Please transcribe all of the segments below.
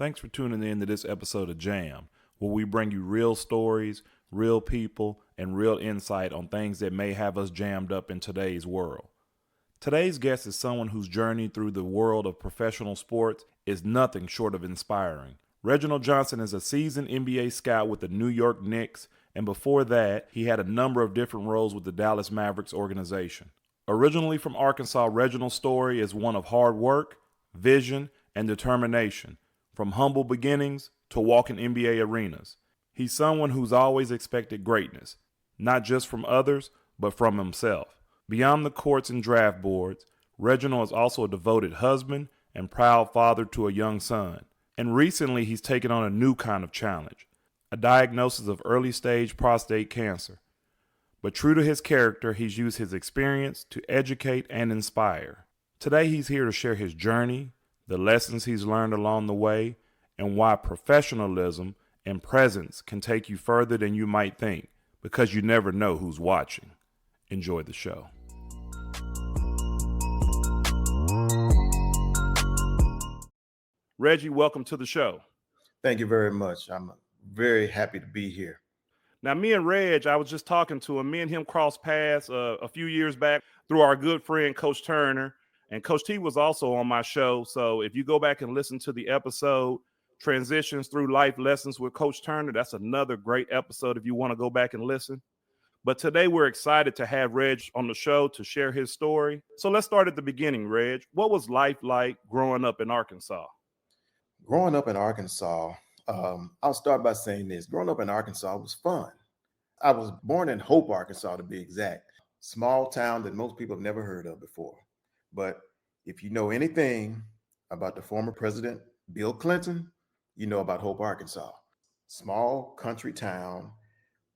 Thanks for tuning in to this episode of Jam, where we bring you real stories, real people, and real insight on things that may have us jammed up in today's world. Today's guest is someone whose journey through the world of professional sports is nothing short of inspiring. Reginald Johnson is a seasoned NBA scout with the New York Knicks, and before that, he had a number of different roles with the Dallas Mavericks organization. Originally from Arkansas, Reginald's story is one of hard work, vision, and determination, from humble beginnings to walking NBA arenas. He's someone who's always expected greatness, not just from others, but from himself. Beyond the courts and draft boards, Reginald is also a devoted husband and proud father to a young son. And recently, he's taken on a new kind of challenge, a diagnosis of early-stage prostate cancer. But true to his character, he's used his experience to educate and inspire. Today, he's here to share his journey, the lessons he's learned along the way, and why professionalism and presence can take you further than you might think, because you never know who's watching. Enjoy the show. Reggie, welcome to the show. Thank you very much. I'm very happy to be here. Now, me and Reg, I was just talking to him. Me and him crossed paths a few years back through our good friend, Coach Turner. And Coach T was also on my show. So if you go back and listen to the episode, Transitions Through Life Lessons with Coach Turner, that's another great episode if you want to go back and listen. But today we're excited to have Reg on the show to share his story. So let's start at the beginning, Reg. What was life like growing up in Arkansas? Growing up in Arkansas, I'll start by saying this. Growing up in Arkansas was fun. I was born in Hope, Arkansas, to be exact. Small town that most people have never heard of before. But if you know anything about the former president, Bill Clinton, you know about Hope, Arkansas. Small country town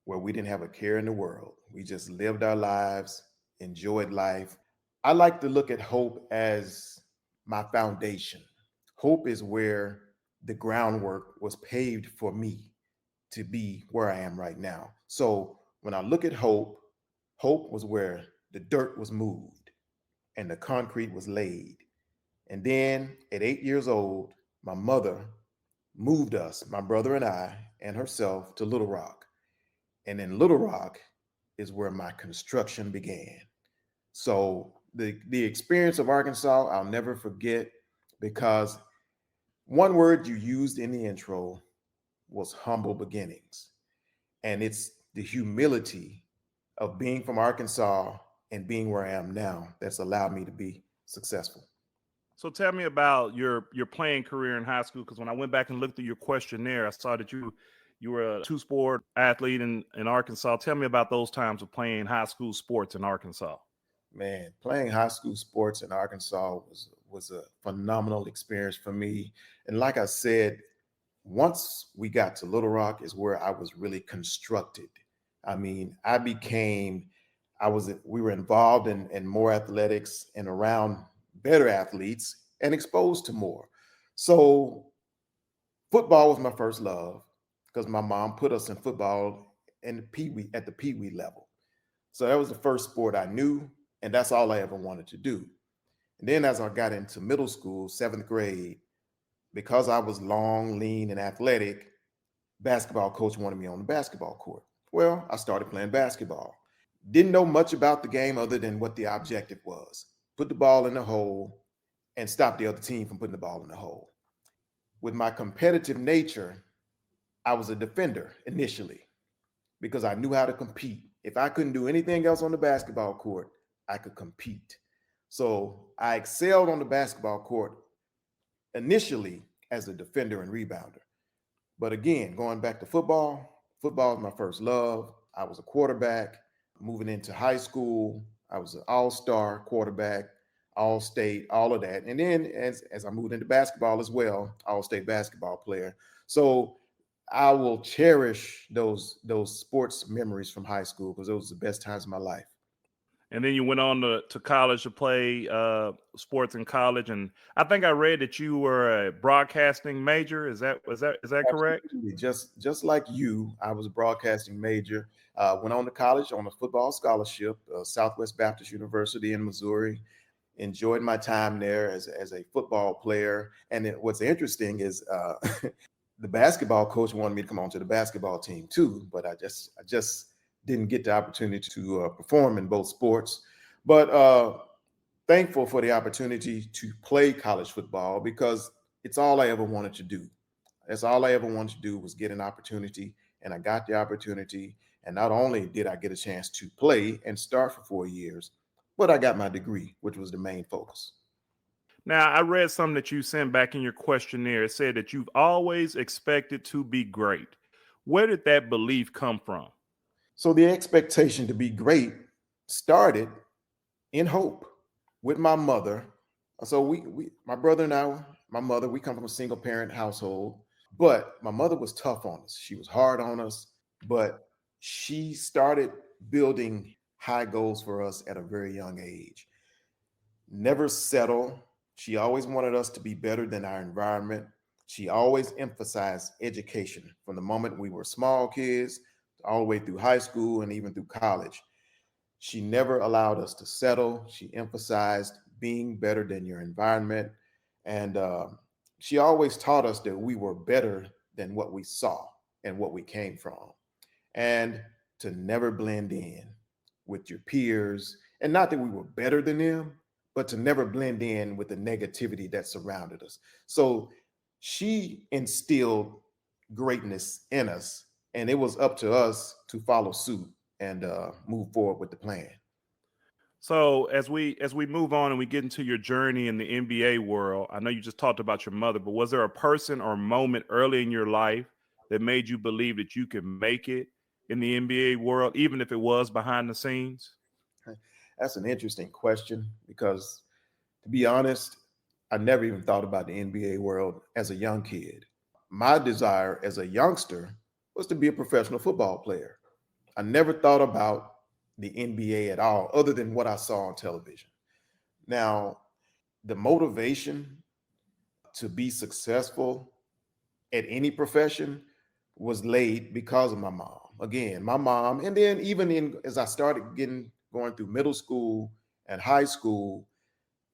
where we didn't have a care in the world. We just lived our lives, enjoyed life. I like to look at Hope as my foundation. Hope is where the groundwork was paved for me to be where I am right now. So when I look at Hope, Hope was where the dirt was moved and the concrete was laid. And then at 8 years old, my mother moved us, my brother and I, and herself to Little Rock. And in Little Rock is where my construction began. So the experience of Arkansas, I'll never forget, because one word you used in the intro was humble beginnings. And it's the humility of being from Arkansas and being where I am now that's allowed me to be successful. So tell me about your playing career in high school, because when I went back and looked at your questionnaire, I saw that you were a two-sport athlete in Arkansas. Tell me about those times of playing high school sports in Arkansas. Man, playing high school sports in Arkansas was a phenomenal experience for me. And like I said, once we got to Little Rock is where I was really constructed. I mean, we were involved in more athletics and around better athletes and exposed to more. So football was my first love because my mom put us in football at the Pee Wee level. So that was the first sport I knew, and that's all I ever wanted to do. And then as I got into middle school, 7th grade, because I was long, lean, and athletic, basketball coach wanted me on the basketball court. Well, I started playing basketball. Didn't know much about the game other than what the objective was. Put the ball in the hole and stop the other team from putting the ball in the hole. With my competitive nature, I was a defender initially because I knew how to compete. If I couldn't do anything else on the basketball court, I could compete. So I excelled on the basketball court initially as a defender and rebounder. But again, going back to football was my first love. I was a quarterback. Moving into high school, I was an all-star quarterback, all-state, all of that. And then as I moved into basketball as well, all-state basketball player. So I will cherish those sports memories from high school because those are the best times of my life. And then you went on to college to play sports in college, and I think I read that you were a broadcasting major. Is that correct? Absolutely. Just like you, I was a broadcasting major. Went on to college on a football scholarship, Southwest Baptist University in Missouri. enjoyed my time there as a football player. And what's interesting is the basketball coach wanted me to come on to the basketball team too, but I just didn't get the opportunity to perform in both sports. But thankful for the opportunity to play college football because it's all I ever wanted to do. That's all I ever wanted to do was get an opportunity, and I got the opportunity. And not only did I get a chance to play and start for 4 years, but I got my degree, which was the main focus. Now, I read something that you sent back in your questionnaire. It said that you've always expected to be great. Where did that belief come from? So the expectation to be great started in hope with my mother. So my brother and I, my mother, we come from a single parent household, but my mother was tough on us. She was hard on us, but she started building high goals for us at a very young age. Never settle. She always wanted us to be better than our environment. She always emphasized education from the moment we were small kids all the way through high school and even through college. She never allowed us to settle. She emphasized being better than your environment. And she always taught us that we were better than what we saw and what we came from. And to never blend in with your peers. And not that we were better than them, but to never blend in with the negativity that surrounded us. So she instilled greatness in us, and it was up to us to follow suit and move forward with the plan. So as we move on and we get into your journey in the NBA world, I know you just talked about your mother, but was there a person or moment early in your life that made you believe that you could make it in the NBA world, even if it was behind the scenes? That's an interesting question because, to be honest, I never even thought about the NBA world as a young kid. My desire as a youngster was to be a professional football player. I never thought about the NBA at all, other than what I saw on television. Now, the motivation to be successful at any profession was laid because of my mom. Again, my mom, and then even in as I started getting going through middle school and high school,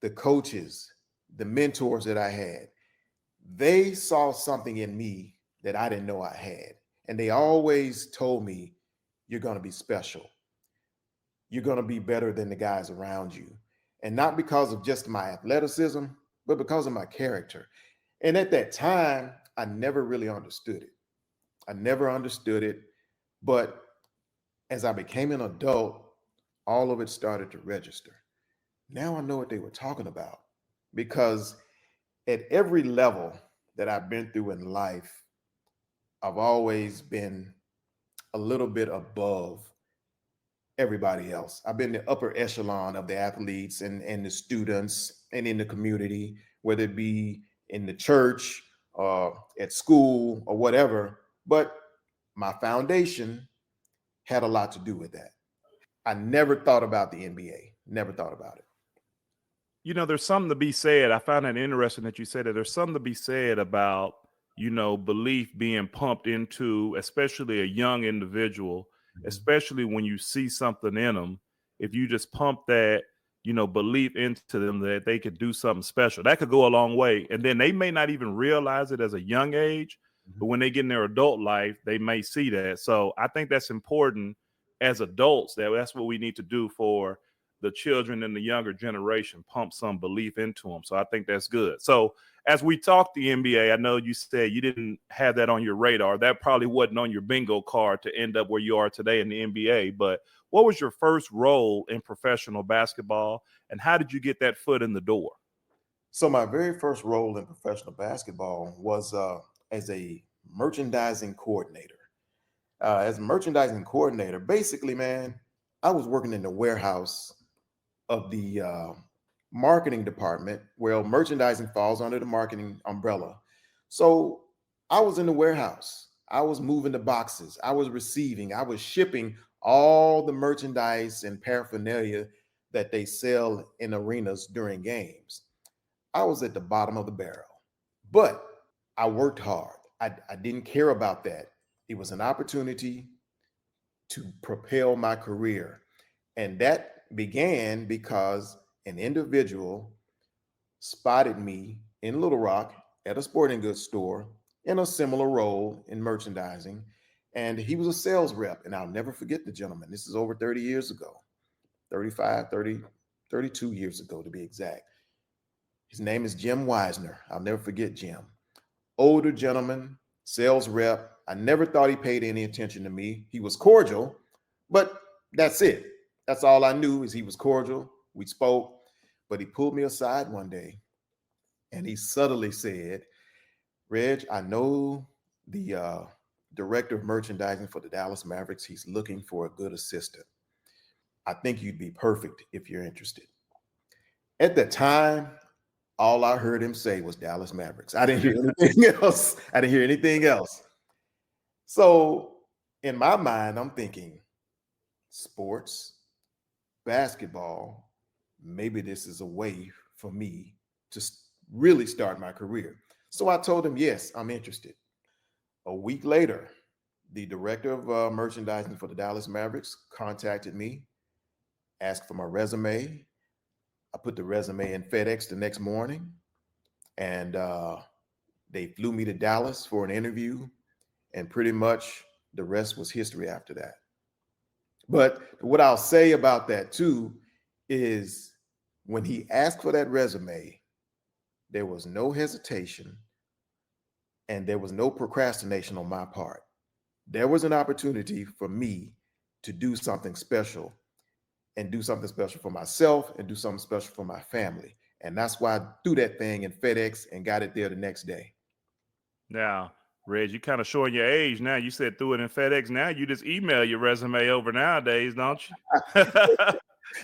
the coaches, the mentors that I had, they saw something in me that I didn't know I had. And they always told me, you're going to be special. You're going to be better than the guys around you. And not because of just my athleticism, but because of my character. And at that time, I never really understood it. I never understood it. But as I became an adult, all of it started to register. Now I know what they were talking about because at every level that I've been through in life, I've always been a little bit above everybody else. I've been the upper echelon of the athletes and the students and in the community, whether it be in the church or at school or whatever. But my foundation had a lot to do with that. I never thought about the NBA, never thought about it. You know, there's something to be said. I found it interesting that you said that there's something to be said about, belief being pumped into, especially a young individual, Mhm. especially when you see something in them. If you just pump that, belief into them that they could do something special, that could go a long way. And then they may not even realize it as a young age, but when they get in their adult life, they may see that. So I think that's important as adults, that's what we need to do for the children and the younger generation, pump some belief into them. So I think that's good. So as we talk the NBA, I know you said you didn't have that on your radar. That probably wasn't on your bingo card to end up where you are today in the NBA. But what was your first role in professional basketball, and how did you get that foot in the door? So my very first role in professional basketball was as a merchandising coordinator. As a merchandising coordinator, basically, man, I was working in the warehouse of the marketing department. Well, merchandising falls under the marketing umbrella. So I was in the warehouse. I was moving the boxes. I was receiving. I was shipping all the merchandise and paraphernalia that they sell in arenas during games. I was at the bottom of the barrel, but I worked hard. I didn't care about that. It was an opportunity to propel my career. And that began because an individual spotted me in Little Rock at a sporting goods store in a similar role in merchandising. And he was a sales rep. And I'll never forget the gentleman. This is over 30 years ago, 35, 30, 32 years ago to be exact. His name is Jim Wisner. I'll never forget Jim. Older gentleman, sales rep. I never thought he paid any attention to me. He was cordial, but that's it. That's all I knew is he was cordial. We spoke, but he pulled me aside one day and he subtly said, Reg, I know the director of merchandising for the Dallas Mavericks. He's looking for a good assistant. I think you'd be perfect if you're interested. At the time, all I heard him say was Dallas Mavericks. I didn't hear anything else. I didn't hear anything else. So in my mind, I'm thinking sports, basketball, maybe this is a way for me to really start my career. So I told him, yes, I'm interested. A week later, the director of merchandising for the Dallas Mavericks contacted me, asked for my resume. I put the resume in FedEx the next morning, and they flew me to Dallas for an interview, and pretty much the rest was history after that. But what I'll say about that too is when he asked for that resume, there was no hesitation and there was no procrastination on my part. There was an opportunity for me to do something special and do something special for myself and do something special for my family. And that's why I threw that thing in FedEx and got it there the next day. Now, Reg, you kind of showing your age now. You said threw it in FedEx. Now you just email your resume over nowadays, don't you?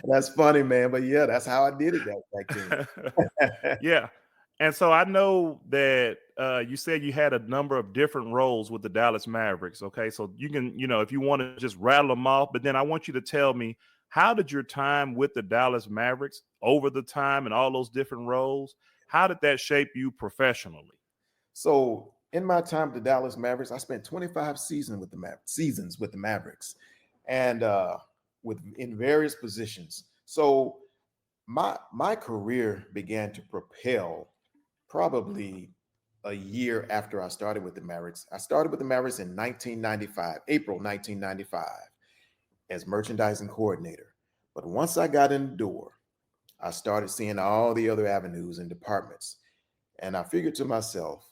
That's funny, man. But yeah, that's how I did it back then. Yeah. And so I know that you said you had a number of different roles with the Dallas Mavericks. Okay. So you can, if you want to just rattle them off, but then I want you to tell me, how did your time with the Dallas Mavericks over the time and all those different roles, how did that shape you professionally? So in my time with the Dallas Mavericks, I spent 25 seasons with the Mavericks, and in various positions. So my career began to propel probably a year after I started with the Mavericks. I started with the Mavericks in 1995, April 1995, as merchandising coordinator. But once I got in the door, I started seeing all the other avenues and departments. And I figured to myself,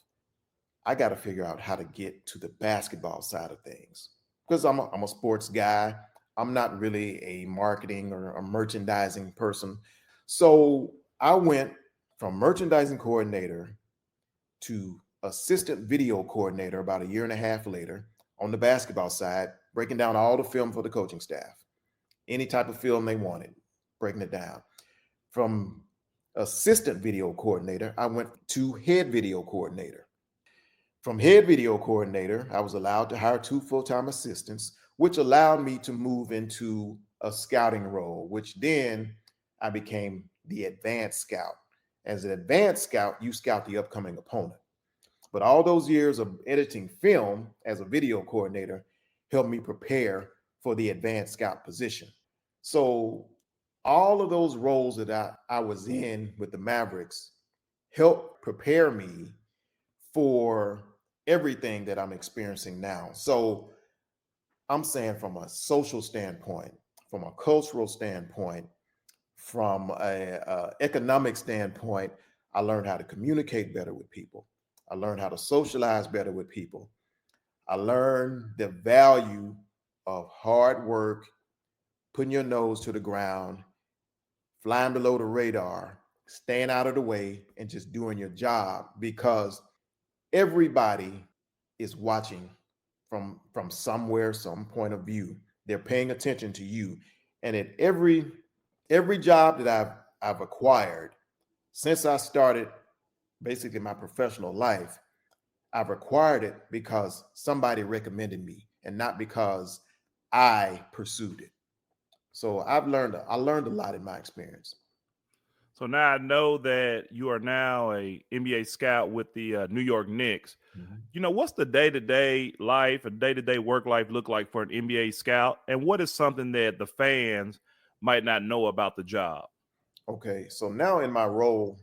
I got to figure out how to get to the basketball side of things because I'm a sports guy. I'm not really a marketing or a merchandising person. So I went from merchandising coordinator to assistant video coordinator about a year and a half later on the basketball side, breaking down all the film for the coaching staff, any type of film they wanted, breaking it down. From assistant video coordinator, I went to head video coordinator. From head video coordinator, I was allowed to hire 2 full-time assistants, which allowed me to move into a scouting role, which then I became the advanced scout. As an advanced scout, you scout the upcoming opponent. But all those years of editing film as a video coordinator helped me prepare for the advanced scout position. So all of those roles that I was in with the Mavericks helped prepare me for everything that I'm experiencing now. So I'm saying from a social standpoint, from a cultural standpoint, from a economic standpoint, I learned how to communicate better with people. I learned how to socialize better with people. I learned the value of hard work, putting your nose to the ground, flying below the radar, staying out of the way, and just doing your job because everybody is watching from somewhere, some point of view. They're paying attention to you. And at every job that I've acquired since I started basically my professional life, I've acquired it because somebody recommended me and not because I pursued it. So I learned a lot in my experience. So now I know that you are now a NBA scout with the New York Knicks. What's the day-to-day life and day-to-day work life look like for an NBA scout? And what is something that the fans might not know about the job? Okay, so now in my role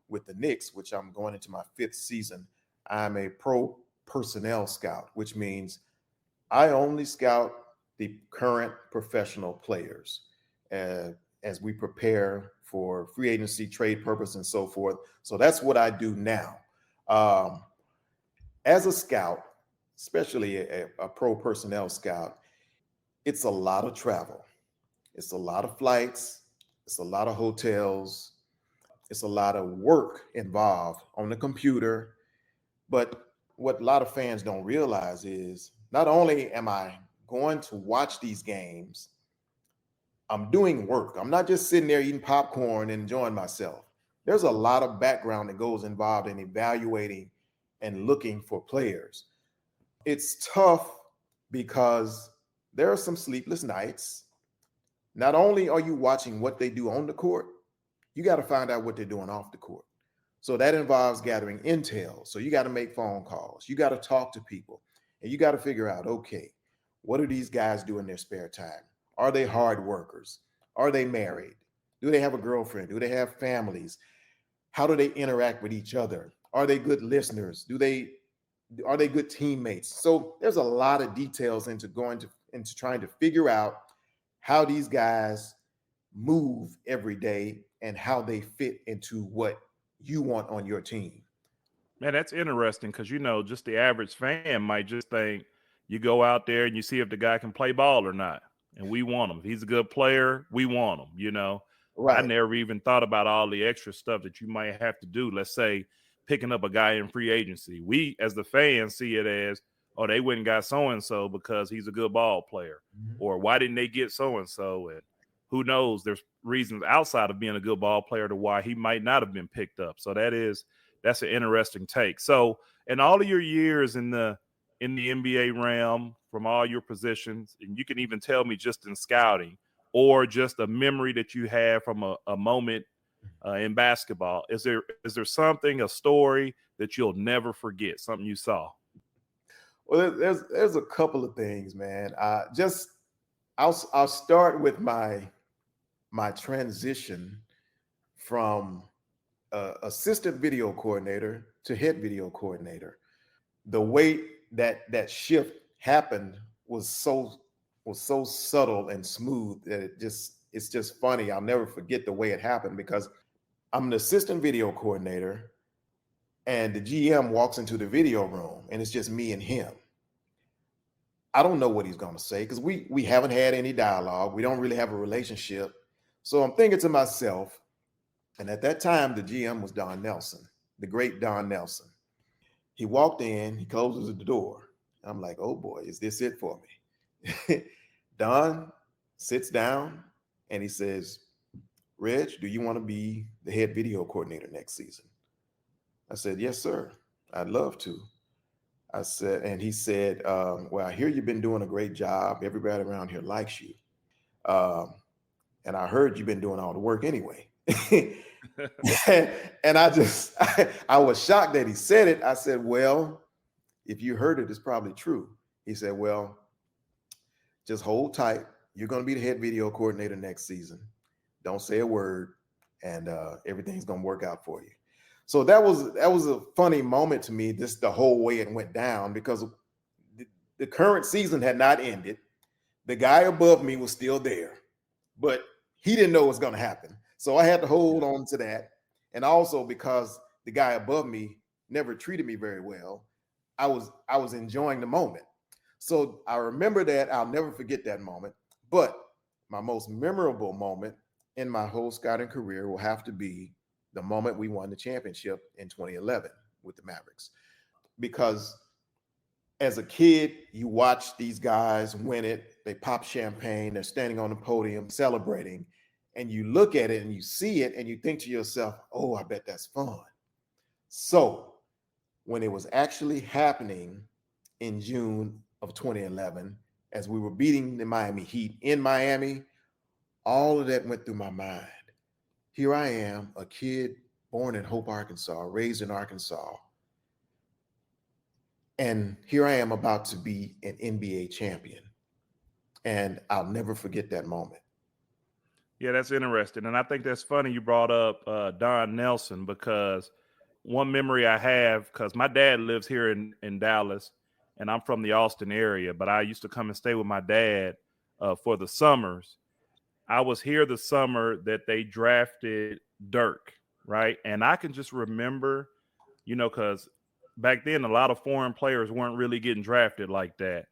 with the Knicks, which I'm going into my 5th season, I'm a pro personnel scout, which means I only scout the current professional players uh, as we prepare for free agency, trade purpose, and so forth. So that's what I do now. Um, as a scout, especially a pro personnel scout, it's a lot of travel. It's a lot of flights. It's a lot of hotels. It's a lot of work involved on the computer. But what a lot of fans don't realize is not only am I going to watch these games, I'm doing work. I'm not just sitting there eating popcorn and enjoying myself. There's a lot of background that goes involved in evaluating and looking for players. It's tough because there are some sleepless nights. Not only are you watching what they do on the court, you got to find out what they're doing off the court. So that involves gathering intel. So you got to make phone calls. You got to talk to people and you got to figure out, okay, what do these guys do in their spare time? Are they hard workers? Are they married? Do they have a girlfriend? Do they have families? How do they interact with each other? Are they good listeners? Are they good teammates? So there's a lot of details into trying to figure out how these guys move every day and how they fit into what you want on your team. Man, that's interesting because just the average fan might just think you go out there and you see if the guy can play ball or not, and we want him. If he's a good player, we want him. I Right. never even thought about all the extra stuff that you might have to do. Let's say picking up a guy in free agency. We, as the fans, see it as, oh, they went and got so and so because he's a good ball player, Mhm. or why didn't they get so and so? And who knows? There's reasons outside of being a good ball player to why he might not have been picked up. So that's an interesting take. So, in all of your years in the NBA realm, from all your positions, and you can even tell me just in scouting, or just a memory that you have from a moment in basketball. Is there something, a story that you'll never forget, something you saw? Well, there's a couple of things, man. I'll start with my transition from assistant video coordinator to head video coordinator. The way that shift happened was so subtle and smooth that it's just funny. I'll never forget the way it happened because I'm an assistant video coordinator and the GM walks into the video room and it's just me and him. I don't know what he's going to say because we haven't had any dialogue. We don't really have a relationship. So I'm thinking to myself, and at that time the GM was Don Nelson, the great Don Nelson. He walked in, he closes the door. I'm like, oh boy, is this it for me? Don sits down and he says, Reg, do you want to be the head video coordinator next season? I said, yes, sir. I'd love to. I said, and he said, well, I hear you've been doing a great job. Everybody around here likes you. Um, and I heard you've been doing all the work anyway. And I was shocked that he said it. I said, well, if you heard it, it's probably true. He said, well, just hold tight. You're going to be the head video coordinator next season. Don't say a word, and everything's going to work out for you. So that was a funny moment to me, just the whole way it went down, because the current season had not ended. The guy above me was still there, but he didn't know what's going to happen. So I had to hold on to that. And also because the guy above me never treated me very well, I was enjoying the moment. So I remember that. I'll never forget that moment. But my most memorable moment in my whole scouting career will have to be the moment we won the championship in 2011 with the Mavericks. Because as a kid, you watch these guys win it, they pop champagne, they're standing on the podium celebrating, and you look at it and you see it and you think to yourself, oh, I bet that's fun. So when it was actually happening in June of 2011, as we were beating the Miami Heat in Miami, all of that went through my mind. Here I am, a kid born in Hope, Arkansas, raised in Arkansas, and here I am about to be an NBA champion. And I'll never forget that moment. Yeah, that's interesting. And I think that's funny you brought up Don Nelson, because one memory I have, because my dad lives here in Dallas and I'm from the Austin area, but I used to come and stay with my dad for the summers. I was here the summer that they drafted Dirk, right? And I can just remember, because back then a lot of foreign players weren't really getting drafted like that.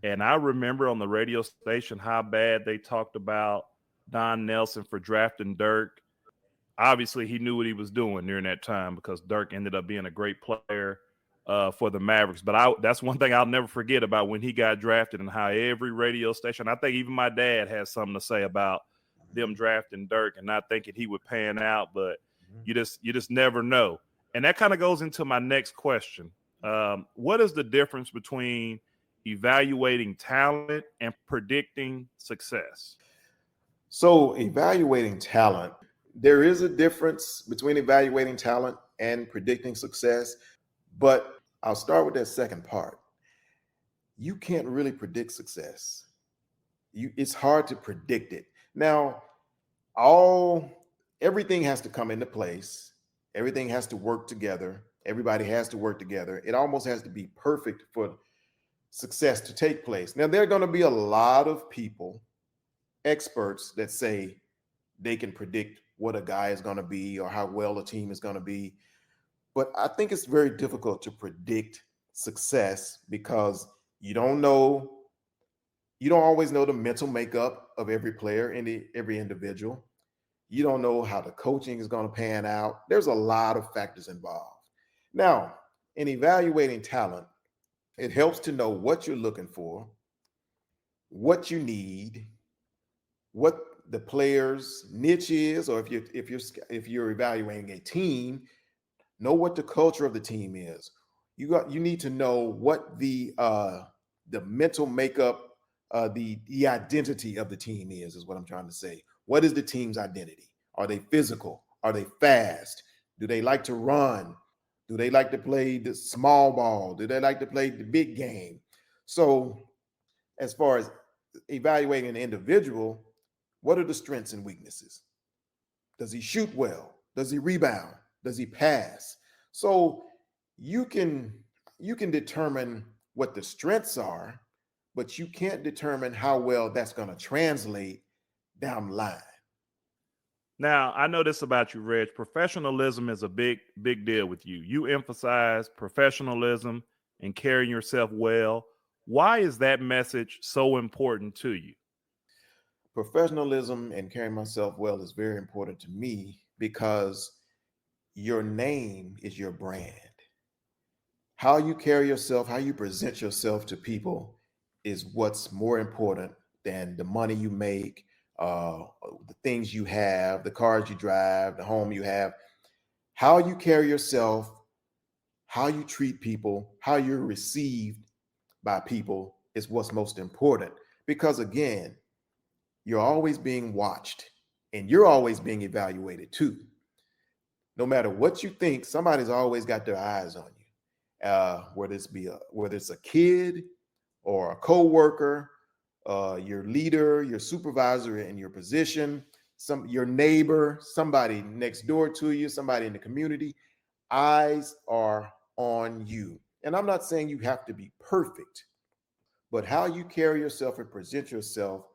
And I remember on the radio station how bad they talked about Don Nelson for drafting Dirk. Obviously, he knew what he was doing during that time, because Dirk ended up being a great player for the Mavericks. But that's one thing I'll never forget about when he got drafted, and how every radio station, I think even my dad has something to say about them drafting Dirk and not thinking he would pan out. But you just never know. And that kind of goes into my next question. What is the difference between evaluating talent and predicting success? So, evaluating talent, there is a difference between evaluating talent and predicting success, but I'll start with that second part. You can't really predict success. It's hard to predict it. Now, all everything has to come into place. Everything has to work together. Everybody has to work together. It almost has to be perfect for success to take place. Now, there are going to be a lot of people, experts, that say they can predict what a guy is going to be or how well a team is going to be. But I think it's very difficult to predict success, because you don't know, you don't always know the mental makeup of every player and every individual. You don't know how the coaching is going to pan out. There's a lot of factors involved. Now, in evaluating talent, it helps to know what you're looking for, what you need, what the player's niche is, or if you're evaluating a team, know what the culture of the team is. You need to know what the mental makeup, the identity of the team is what I'm trying to say. What is the team's identity? Are they physical? Are they fast? Do they like to run? Do they like to play the small ball? Do they like to play the big game? So, as far as evaluating an individual, what are the strengths and weaknesses? Does he shoot well? Does he rebound? Does he pass? So you can you can determine what the strengths are, but you can't determine how well that's going to translate down the line. Now, I know this about you, Reg. Professionalism is a big deal with you. You emphasize professionalism and carrying yourself well. Why is that message so important to you? Professionalism and carrying myself well is very important to me, because your name is your brand. How you carry yourself, how you present yourself to people is what's more important than the money you make, uh, the things you have, the cars you drive, the home you have. How you carry yourself, how you treat people, how you're received by people is what's most important. Because again, you're always being watched and you're always being evaluated too. No matter what you think, somebody's always got their eyes on you. Whether it's a kid or a coworker, your leader, your supervisor in your position, your neighbor, somebody next door to you, somebody in the community. Eyes are on you. And I'm not saying you have to be perfect, but how you carry yourself and present yourself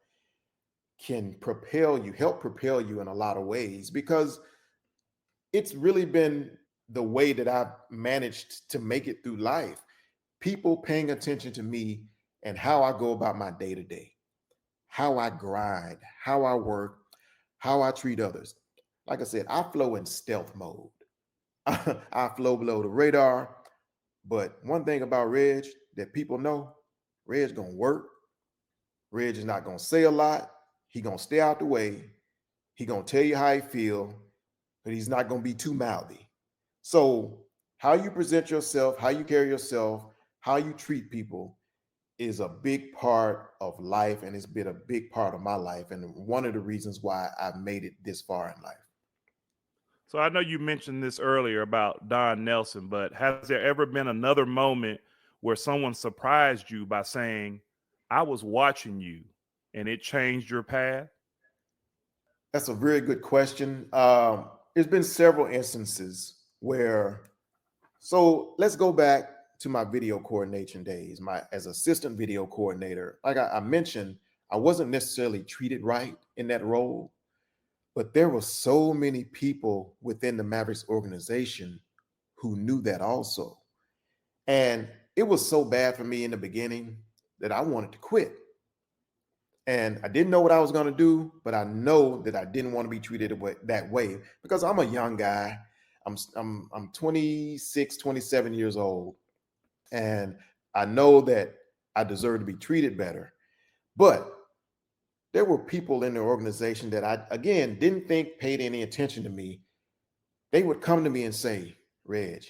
can help propel you in a lot of ways, because it's really been the way that I've managed to make it through life. People paying attention to me and how I go about my day to day, how I grind, how I work, how I treat others. Like I said, I flow in stealth mode. I flow below the radar. But one thing about Reg that people know, Reg's gonna work. Reg is not gonna say a lot. He gonna stay out the way. He gonna tell you how he feel, but he's not gonna be too mouthy. So how you present yourself, how you carry yourself, how you treat people is a big part of life, and it's been a big part of my life, and one of the reasons why I've made it this far in life. So I know you mentioned this earlier about Don Nelson, but has there ever been another moment where someone surprised you by saying, I was watching you and it changed your path? That's a very good question. There's been several instances where, so let's go back to my video coordination days, my as assistant video coordinator. Like I mentioned, I wasn't necessarily treated right in that role, but there were so many people within the Mavericks organization who knew that also. And it was so bad for me in the beginning that I wanted to quit. And I didn't know what I was going to do, but I know that I didn't want to be treated that way because I'm a young guy. I'm 26, 27 years old, and I know that I deserve to be treated better. But there were people in the organization that I again didn't think paid any attention to me. They would come to me and say, "Reg,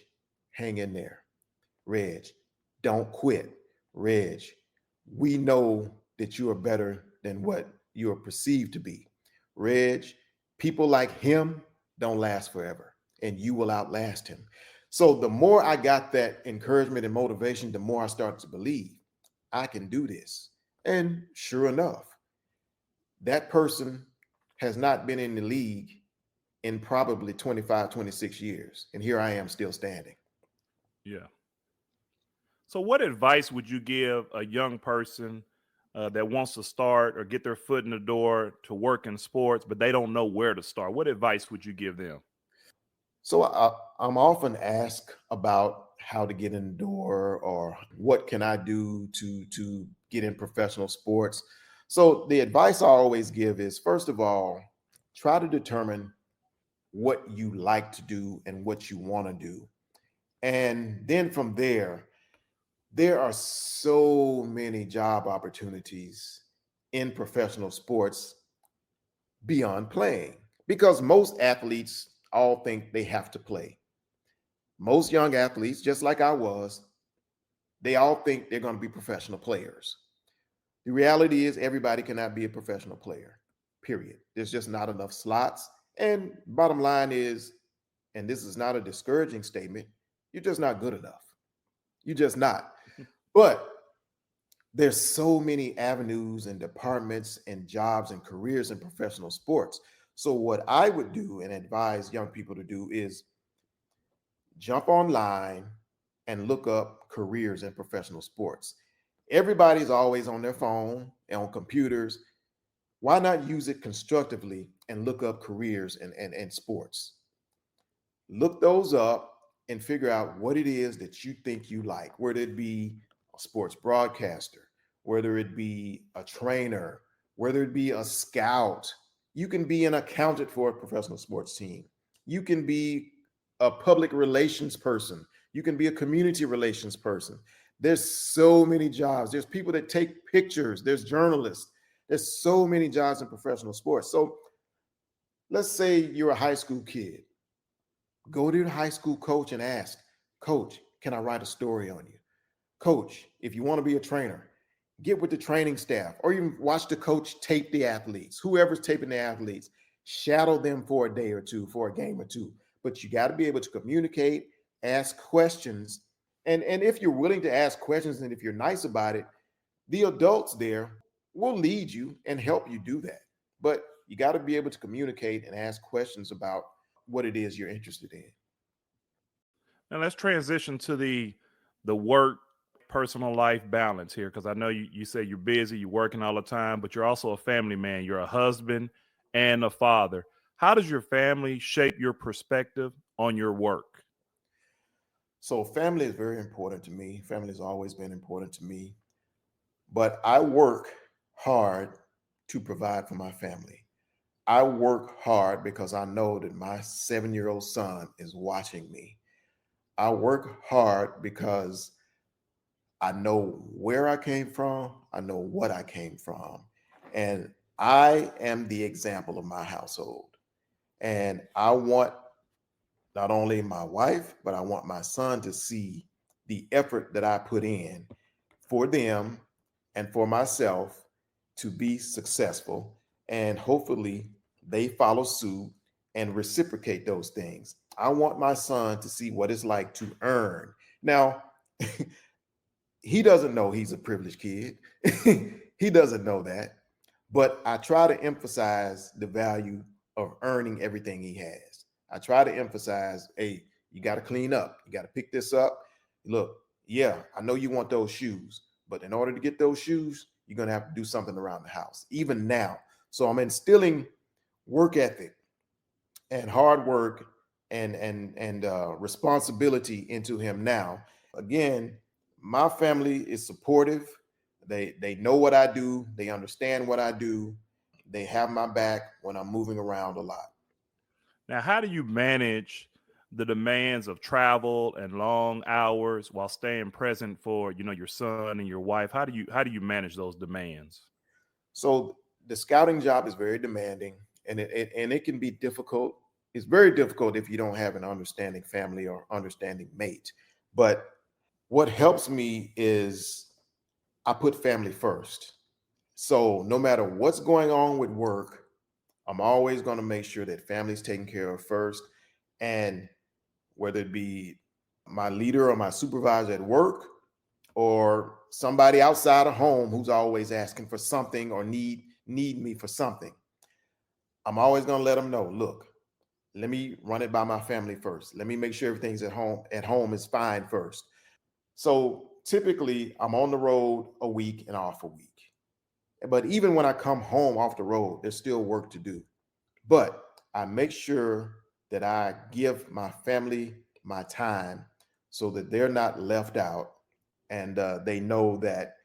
hang in there. Reg, don't quit. Reg, we know that you are better than what you are perceived to be. Reg, people like him don't last forever, and you will outlast him." So the more I got that encouragement and motivation, the more I started to believe I can do this. And sure enough, that person has not been in the league in probably 25, 26 years. And here I am still standing. Yeah. So, what advice would you give a young person that wants to start or get their foot in the door to work in sports, but they don't know where to start? What advice would you give them? So I'm often asked about how to get in the door or what can I do to get in professional sports. So the advice I always give is, first of all, try to determine what you like to do and what you want to do. And then from there are so many job opportunities in professional sports beyond playing because most athletes all think they have to play. Most young athletes, just like I was, they all think they're going to be professional players. The reality is, everybody cannot be a professional player, period. There's just not enough slots. And bottom line is, and this is not a discouraging statement, you're just not good enough. You're just not. But there's so many avenues and departments and jobs and careers in professional sports. So, what I would do and advise young people to do is jump online and look up careers in professional sports. Everybody's always on their phone and on computers. Why not use it constructively and look up careers in sports? Look those up and figure out what it is that you think you like, whether it be a sports broadcaster, whether it be a trainer, whether it be a scout. You can be an accountant for a professional sports team. You can be a public relations person. You can be a community relations person. There's so many jobs. There's people that take pictures. There's journalists. There's so many jobs in professional sports. So let's say you're a high school kid. Go to your high school coach and ask, "Coach, can I write a story on you?" Coach, if you want to be a trainer, get with the training staff or even watch the coach tape the athletes, whoever's taping the athletes, shadow them for a day or two, for a game or two. But you got to be able to communicate, ask questions. And if you're willing to ask questions and if you're nice about it, the adults there will lead you and help you do that. But you got to be able to communicate and ask questions about what it is you're interested in. Now let's transition to the work personal life balance here because I know you say you're busy, you're working all the time, but you're also a family man. You're a husband and a father. How does your family shape your perspective on your work? So family is very important to me. Family has always been important to me, but I work hard to provide for my family. I work hard because I know that my 7-year-old son is watching me. I work hard because I know where I came from, I know what I came from, and I am the example of my household. And I want not only my wife, but I want my son to see the effort that I put in for them and for myself to be successful. And hopefully they follow suit and reciprocate those things. I want my son to see what it's like to earn. Now, he doesn't know he's a privileged kid. He doesn't know that. But I try to emphasize the value of earning everything he has. I try to emphasize, hey, you got to clean up. You got to pick this up. Look, yeah, I know you want those shoes, but in order to get those shoes, you're going to have to do something around the house, even now. So I'm instilling work ethic and hard work and responsibility into him now. Again, my family is supportive. They know what I do. They understand what I do. They have my back when I'm moving around a lot. Now, how do you manage the demands of travel and long hours while staying present for, your son and your wife? How do you manage those demands? So the scouting job is very demanding, and it can be difficult. It's very difficult if you don't have an understanding family or understanding mate. But what helps me is I put family first. So no matter what's going on with work, I'm always going to make sure that family's taken care of first. And whether it be my leader or my supervisor at work or somebody outside of home who's always asking for something or need me for something, I'm always going to let them know, look, let me run it by my family first. Let me make sure everything's at home is fine first. So typically I'm on the road a week and off a week. But even when I come home off the road, there's still work to do. But I make sure that I give my family my time so that they're not left out, and they know that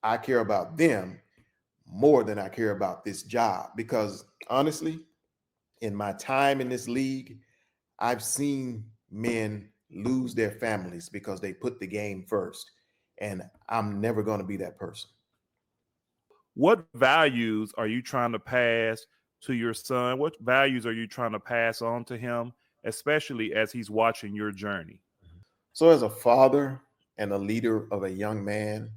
I care about them more than I care about this job. Because honestly, in my time in this league, I've seen men lose their families because they put the game first. And I'm never going to be that person. What values are you trying to pass to your son? What values are you trying to pass on to him, especially as he's watching your journey? So, as a father and a leader of a young man,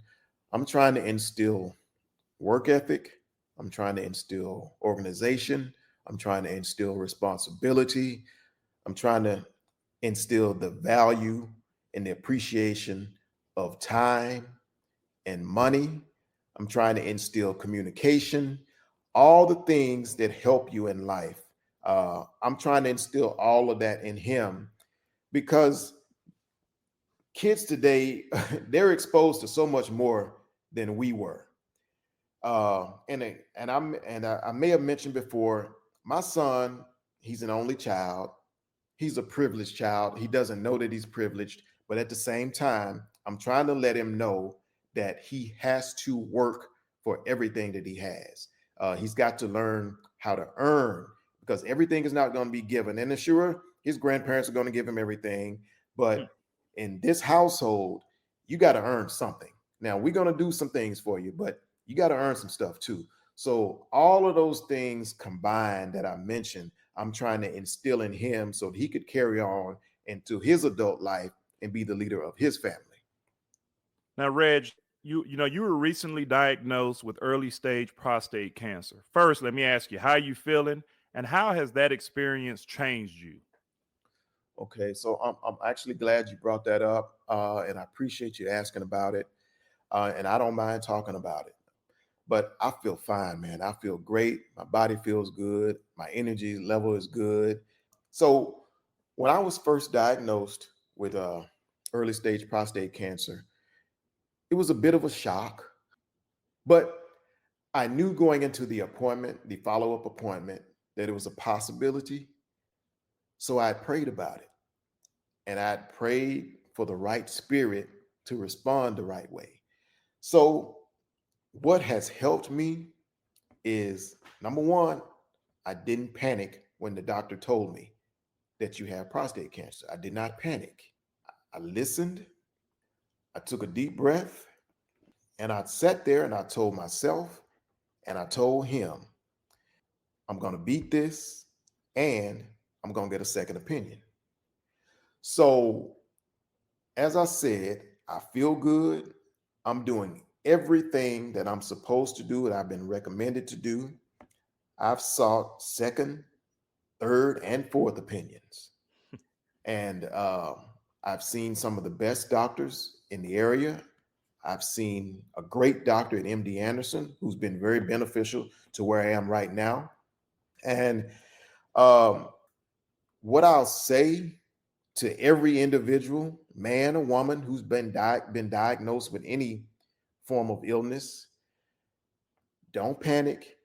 I'm trying to instill work ethic. I'm trying to instill organization. I'm trying to instill responsibility. I'm trying to instill the value and the appreciation of time and money. I'm trying to instill communication, all the things that help you in life. I'm trying to instill all of that in him because kids today, they're exposed to so much more than we were. And I may have mentioned before, my son, he's an only child. He's a privileged child. He doesn't know that he's privileged, but at the same time, I'm trying to let him know that he has to work for everything that he has. He's got to learn how to earn because everything is not going to be given. And sure, his grandparents are going to give him everything, Hmm. but in this household, you got to earn something. Now, we're going to do some things for you, but you got to earn some stuff too. So, all of those things combined that I mentioned, I'm trying to instill in him so that he could carry on into his adult life and be the leader of his family. Now, Reg, you were recently diagnosed with early stage prostate cancer. First, let me ask you, how are you feeling, and how has that experience changed you? Okay, so I'm actually glad you brought that up, and I appreciate you asking about it. And I don't mind talking about it. But I feel fine, man. I feel great. My body feels good. My energy level is good. So when I was first diagnosed with early stage prostate cancer, it was a bit of a shock, but I knew going into the appointment, the follow up appointment, that it was a possibility. So I prayed about it and I prayed for the right spirit to respond the right way. So, what has helped me is number one, I didn't panic when the doctor told me that you have prostate cancer. I did not panic. I listened, I took a deep breath, and I sat there and I told myself and I told him, I'm going to beat this and I'm going to get a second opinion. So, as I said, I feel good. I'm doing everything that I'm supposed to do and I've been recommended to do. I've sought second, third, and fourth opinions. And I've seen some of the best doctors in the area. I've seen a great doctor at MD Anderson who's been very beneficial to where I am right now. And um, what I'll say to every individual, man or woman, who's been diagnosed with any form of illness, don't panic.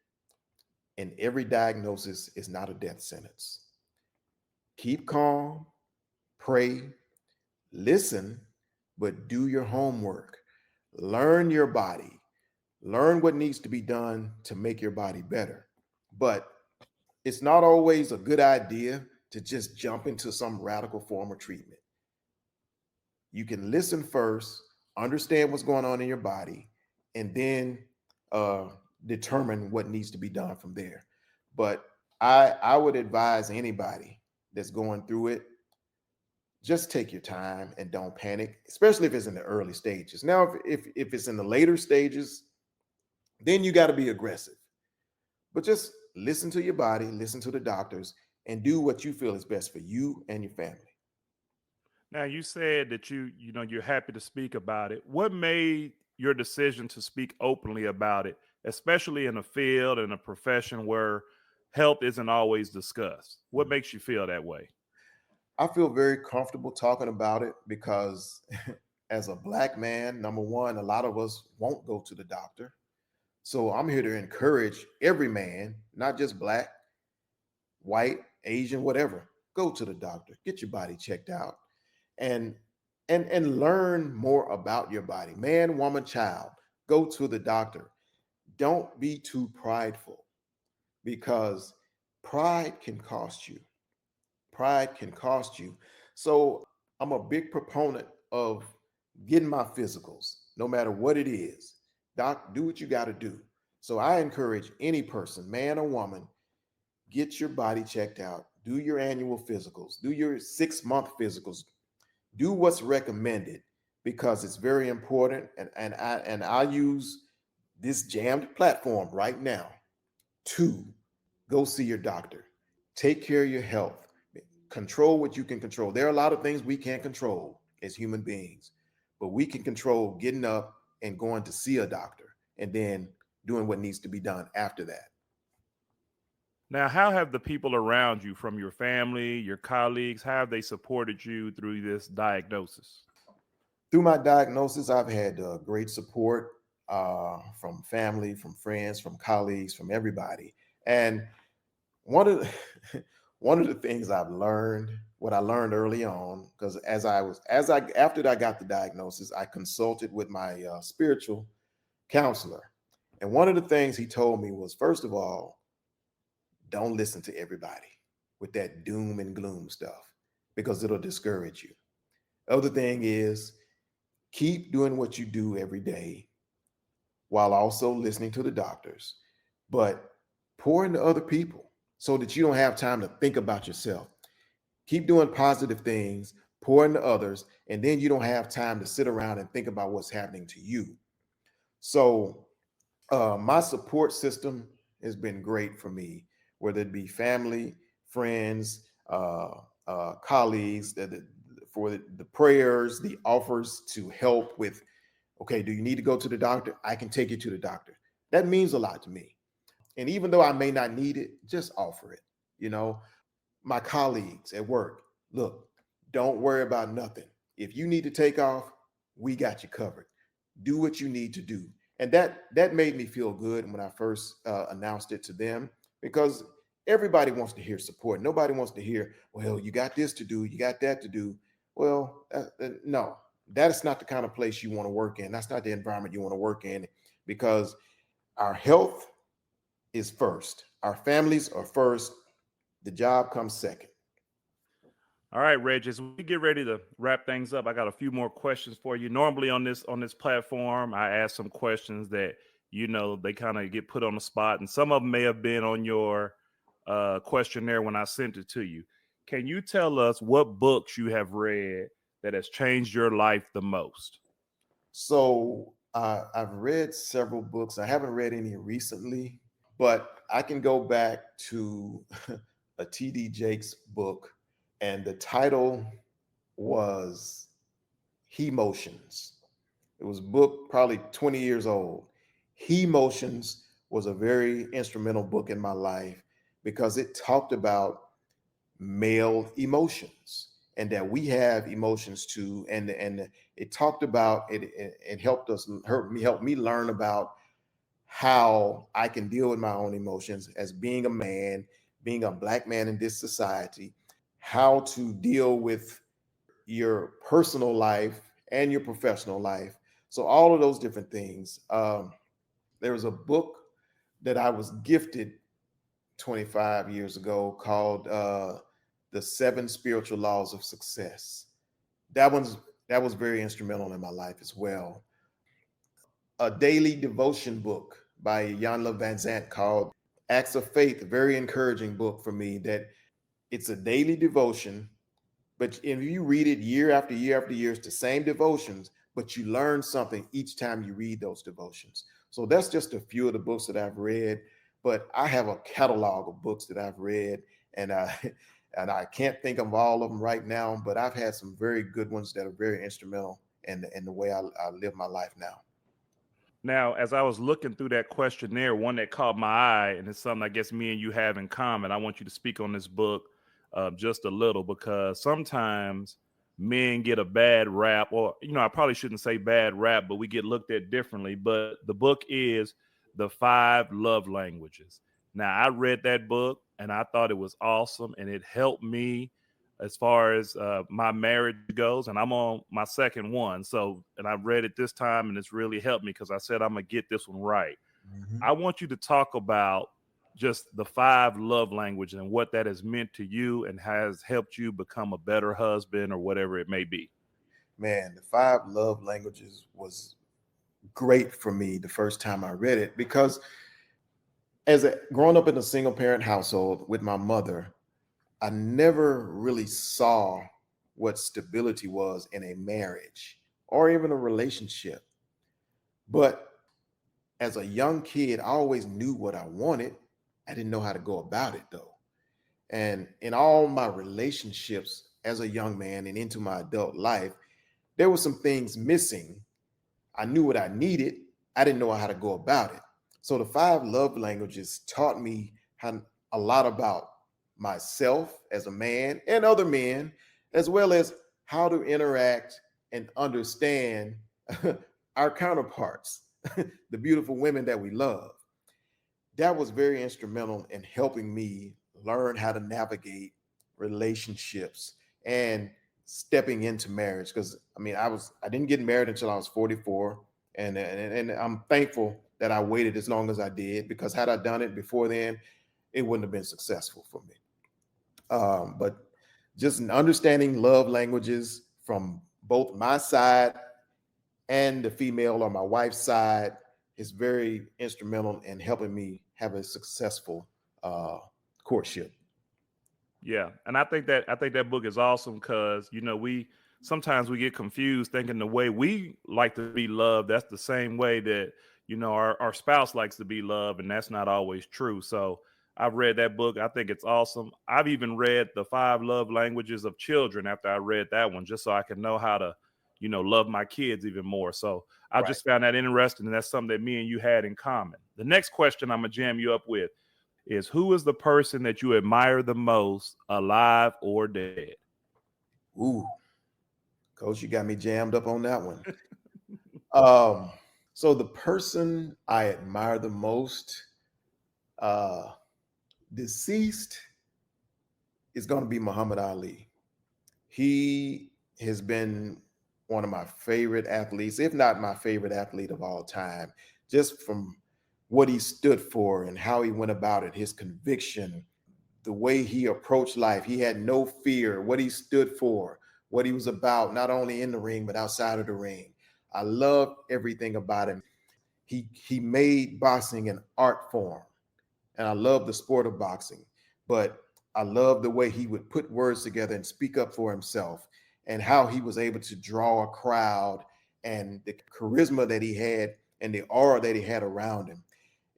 And every diagnosis is not a death sentence. Keep calm, pray, listen, but do your homework. Learn your body. Learn what needs to be done to make your body better. But it's not always a good idea to just jump into some radical form of treatment. You can listen first, understand what's going on in your body, and then uh, determine what needs to be done from there. But I would advise anybody that's going through it, just take your time and don't panic, especially if it's in the early stages. Now, if it's in the later stages, then you got to be aggressive. But just listen to your body, listen to the doctors, and do what you feel is best for you and your family. Now you said that you're happy to speak about it. What made your decision to speak openly about it, especially in a field and a profession where health isn't always discussed? What makes you feel that way? I feel very comfortable talking about it because as a black man, number one, a lot of us won't go to the doctor. So I'm here to encourage every man, not just black, white, Asian, whatever. Go to the doctor, get your body checked out, and and learn more about your body. Man, woman, child, go to the doctor. Don't be too prideful because pride can cost you. Pride can cost you. So I'm a big proponent of getting my physicals, no matter what it is. Doc, do what you got to do. So I encourage any person, man or woman, get your body checked out, do your annual physicals, do your 6 month physicals, do what's recommended because it's very important. And I use this jammed platform right now to go see your doctor. Take care of your health. Control what you can control. There are a lot of things we can't control as human beings, but we can control getting up and going to see a doctor and then doing what needs to be done after that. Now, how have the people around you, from your family, your colleagues, how have they supported you through this diagnosis? Through my diagnosis, I've had great support from family, from friends, from colleagues, from everybody. And one of the, one of the things I've learned, what I learned early on, because as I after I got the diagnosis, I consulted with my spiritual counselor, and one of the things he told me was, first of all, don't listen to everybody with that doom and gloom stuff because it'll discourage you. Other thing is, keep doing what you do every day while also listening to the doctors, but pour into other people so that you don't have time to think about yourself. Keep doing positive things, pour into others, and then you don't have time to sit around and think about what's happening to you. So, my support system has been great for me, whether it be family, friends, colleagues, for the prayers, the offers to help with, okay, do you need to go to the doctor? I can take you to the doctor. That means a lot to me. And even though I may not need it, just offer it. You know, my colleagues at work, look, don't worry about nothing. If you need to take off, we got you covered. Do what you need to do. And that made me feel good when I first announced it to them because everybody wants to hear support. Nobody wants to hear, well, you got this to do, you got that to do. Well, no, that's not the kind of place you want to work in. That's not the environment you want to work in because our health is first. Our families are first. The job comes second. All right, Reg, as we get ready to wrap things up, I got a few more questions for you. Normally on this platform, I ask some questions that they kind of get put on the spot, and some of them may have been on your questionnaire when I sent it to you. Can you tell us what books you have read that has changed your life the most? So I've read several books. I haven't read any recently, but I can go back to a T.D. Jakes book, and the title was He Motions. It was a book probably 20 years old. He Motions was a very instrumental book in my life because it talked about male emotions and that we have emotions too. And it talked about it helped me learn about how I can deal with my own emotions as being a man, being a black man in this society, how to deal with your personal life and your professional life. So all of those different things. There was a book that I was gifted 25 years ago called "The Seven Spiritual Laws of Success." That one's that was very instrumental in my life as well. A daily devotion book by Jan Van Zant called Acts of Faith, a very encouraging book for me. That it's a daily devotion. But if you read it year after year after year, it's the same devotions, but you learn something each time you read those devotions. So that's just a few of the books that I've read. But I have a catalog of books that I've read, and I and I can't think of all of them right now. But I've had some very good ones that are very instrumental in the way I live my life now. Now, as I was looking through that questionnaire, one that caught my eye, and it's something I guess me and you have in common. I want you to speak on this book just a little because sometimes men get a bad rap, or, I probably shouldn't say bad rap, but we get looked at differently. But the book is The Five Love Languages. Now, I read that book and I thought it was awesome, and it helped me as far as my marriage goes, and I'm on my second one. So, and I read it this time, and it's really helped me because I said I'm gonna get this one right. Mhm. I want you to talk about just the five love languages and what that has meant to you and has helped you become a better husband or whatever it may be. Man, the five love languages was great for me the first time I read it because growing up in a single parent household with my mother, I never really saw what stability was in a marriage or even a relationship. But as a young kid, I always knew what I wanted. I didn't know how to go about it though. And in all my relationships as a young man and into my adult life, there were some things missing. I knew what I needed. I didn't know how to go about it. So the five love languages taught me a lot about myself as a man and other men, as well as how to interact and understand our counterparts, the beautiful women that we love. That was very instrumental in helping me learn how to navigate relationships and stepping into marriage. Because I didn't get married until I was 44, and I'm thankful that I waited as long as I did, because had I done it before then, it wouldn't have been successful for me. But just understanding love languages from both my side and the female or my wife's side is very instrumental in helping me have a successful uh, courtship. Yeah, and I think that book is awesome because we sometimes we get confused thinking the way we like to be loved, that's the same way that our spouse likes to be loved, and that's not always true. So I've read that book. I think it's awesome. I've even read The Five Love Languages of Children after I read that one, just so I can know how to love my kids even more. So I Right. just found that interesting, and that's something that me and you had in common. The next question I'm gonna jam you up with is, who is the person that you admire the most, alive or dead? Ooh, coach, you got me jammed up on that one. Um, so the person I admire the most, uh, deceased, is going to be Muhammad Ali. He has been one of my favorite athletes, if not my favorite athlete of all time, just from what he stood for and how he went about it, his conviction, the way he approached life. He had no fear, what he stood for, what he was about, not only in the ring, but outside of the ring. I love everything about him. He made boxing an art form, and I love the sport of boxing, but I love the way he would put words together and speak up for himself, and how he was able to draw a crowd, and the charisma that he had and the aura that he had around him.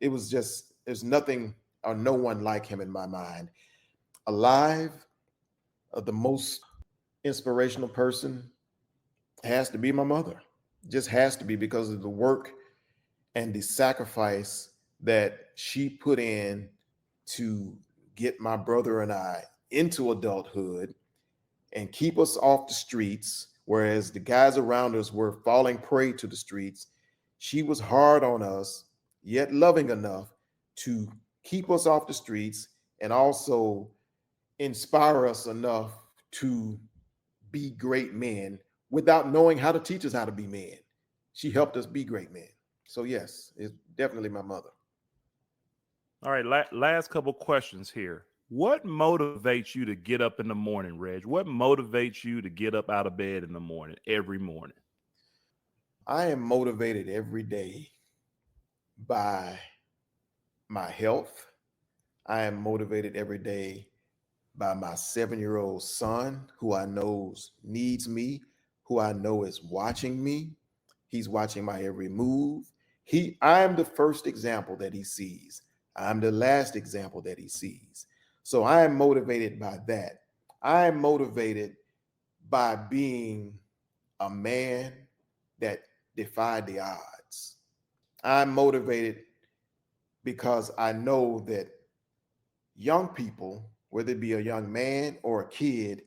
It was just, there's nothing or no one like him in my mind. Alive, the most inspirational person has to be my mother. Just has to be because of the work and the sacrifice that she put in to get my brother and I into adulthood and keep us off the streets, whereas the guys around us were falling prey to the streets. She was hard on us, yet loving enough to keep us off the streets and also inspire us enough to be great men without knowing how to teach us how to be men. She helped us be great men. So, yes, it's definitely my mother. All right, last couple questions here. What motivates you to get up in the morning, Reg? What motivates you to get up out of bed in the morning, every morning? I am motivated every day by my health. I am motivated every day by my 7-year-old son, who I know needs me, who I know is watching me. He's watching my every move. I am the first example that he sees. I'm the last example that he sees. So I am motivated by that. I am motivated by being a man that defied the odds. I'm motivated because I know that young people, whether it be a young man or a kid,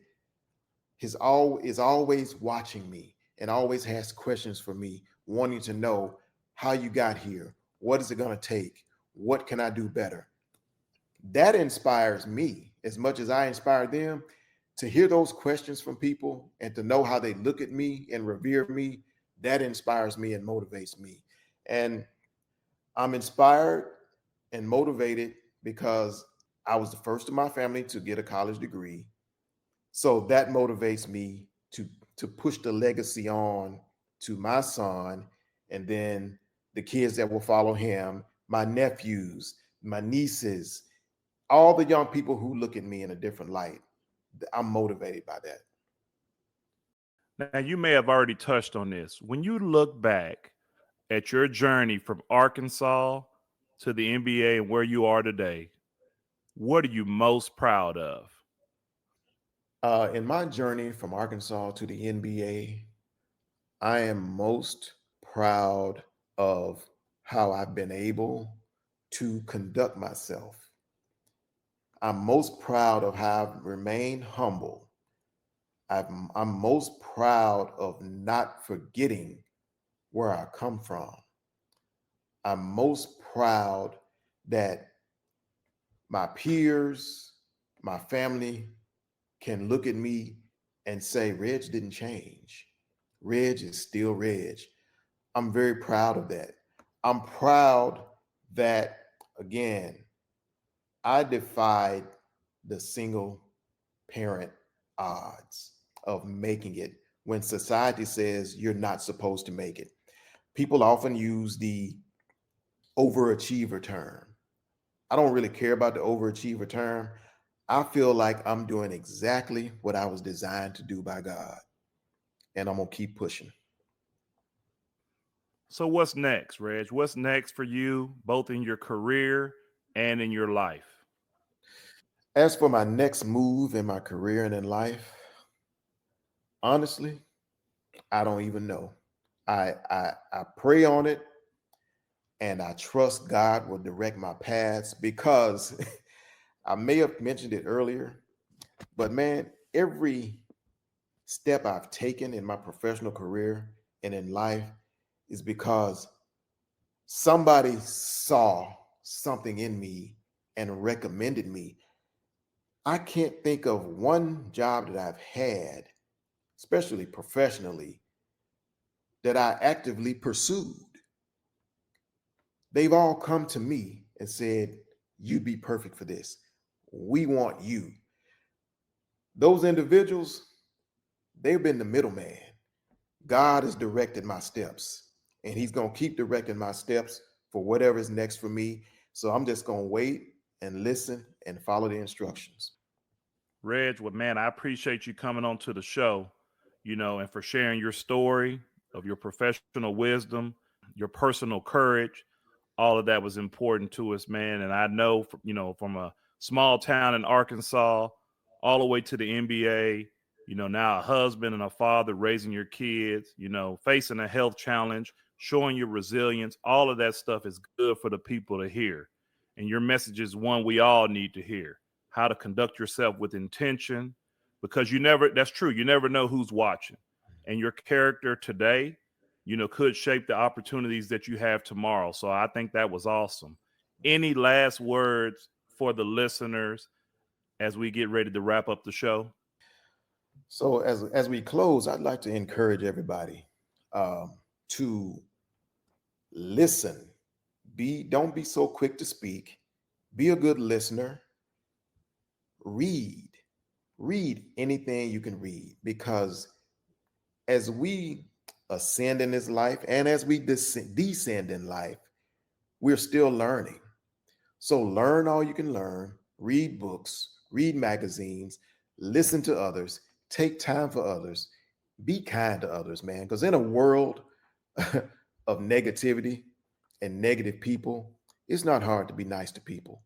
is always watching me and always has questions for me, wanting to know how you got here. What is it going to take? What can I do better? That inspires me as much as I inspire them. To hear those questions from people and to know how they look at me and revere me, that inspires me and motivates me. And I'm inspired and motivated because I was the first in my family to get a college degree. So that motivates me to push the legacy on to my son and then the kids that will follow him, my nephews, my nieces, all the young people who look at me in a different light. I'm motivated by that. Now, you may have already touched on this. When you look back at your journey from Arkansas to the NBA and where you are today, what are you most proud of? In my journey from Arkansas to the NBA, I am most proud of how I've been able to conduct myself. I'm most proud of how I've remained humble. I'm most proud of not forgetting where I come from. I'm most proud that my peers, my family can look at me and say, Reg didn't change. Reg is still Reg. I'm very proud of that. I'm proud that, again, I defied the single parent odds of making it when society says you're not supposed to make it. People often use the overachiever term. I don't really care about the overachiever term. I feel like I'm doing exactly what I was designed to do by God, and I'm going to keep pushing. So, what's next, Reg? What's next for you, both in your career and in your life? As for my next move in my career and in life, honestly, I don't even know. I pray on it and I trust God will direct my paths because I may have mentioned it earlier, but man, every step I've taken in my professional career and in life is because somebody saw something in me and recommended me. I can't think of one job that I've had, especially professionally, that I actively pursued. They've all come to me and said, you'd be perfect for this. We want you. Those individuals, they've been the middleman. God has directed my steps, and He's going to keep directing my steps for whatever is next for me. So I'm just going to wait and listen and follow the instructions. Reg, well, man, I appreciate you coming on to the show, and for sharing your story of your professional wisdom, your personal courage. All of that was important to us, man. And I know, from a small town in Arkansas all the way to the NBA, now a husband and a father, raising your kids, facing a health challenge, showing your resilience. All of that stuff is good for the people to hear. And your message is one we all need to hear: how to conduct yourself with intention, because that's true. You never know who's watching. And your character today, could shape the opportunities that you have tomorrow. So I think that was awesome. Any last words for the listeners as we get ready to wrap up the show? So as we close, I'd like to encourage everybody to listen. Don't be so quick to speak. Be a good listener. Read. Read anything you can read, because as we ascend in this life and as we descend in life, we're still learning. So learn all you can learn, read books, read magazines, listen to others, take time for others, be kind to others, man. Because in a world of negativity and negative people, it's not hard to be nice to people,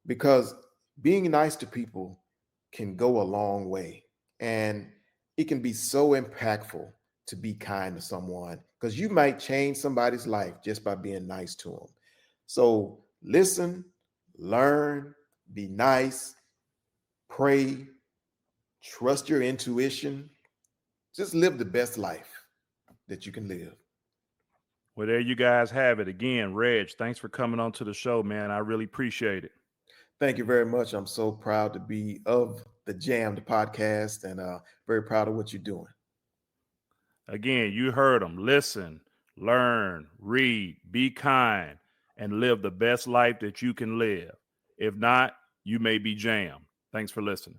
because being nice to people can go a long way. And it can be so impactful to be kind to someone, because you might change somebody's life just by being nice to them. So listen, learn, be nice, pray, trust your intuition. Just live the best life that you can live. Well, there you guys have it. Again, Reg, thanks for coming on to the show, man. I really appreciate it. Thank you very much. I'm so proud to be of the Jammed podcast, and very proud of what you're doing. Again, you heard them. Listen, learn, read, be kind, and live the best life that you can live. If not, you may be jammed. Thanks for listening.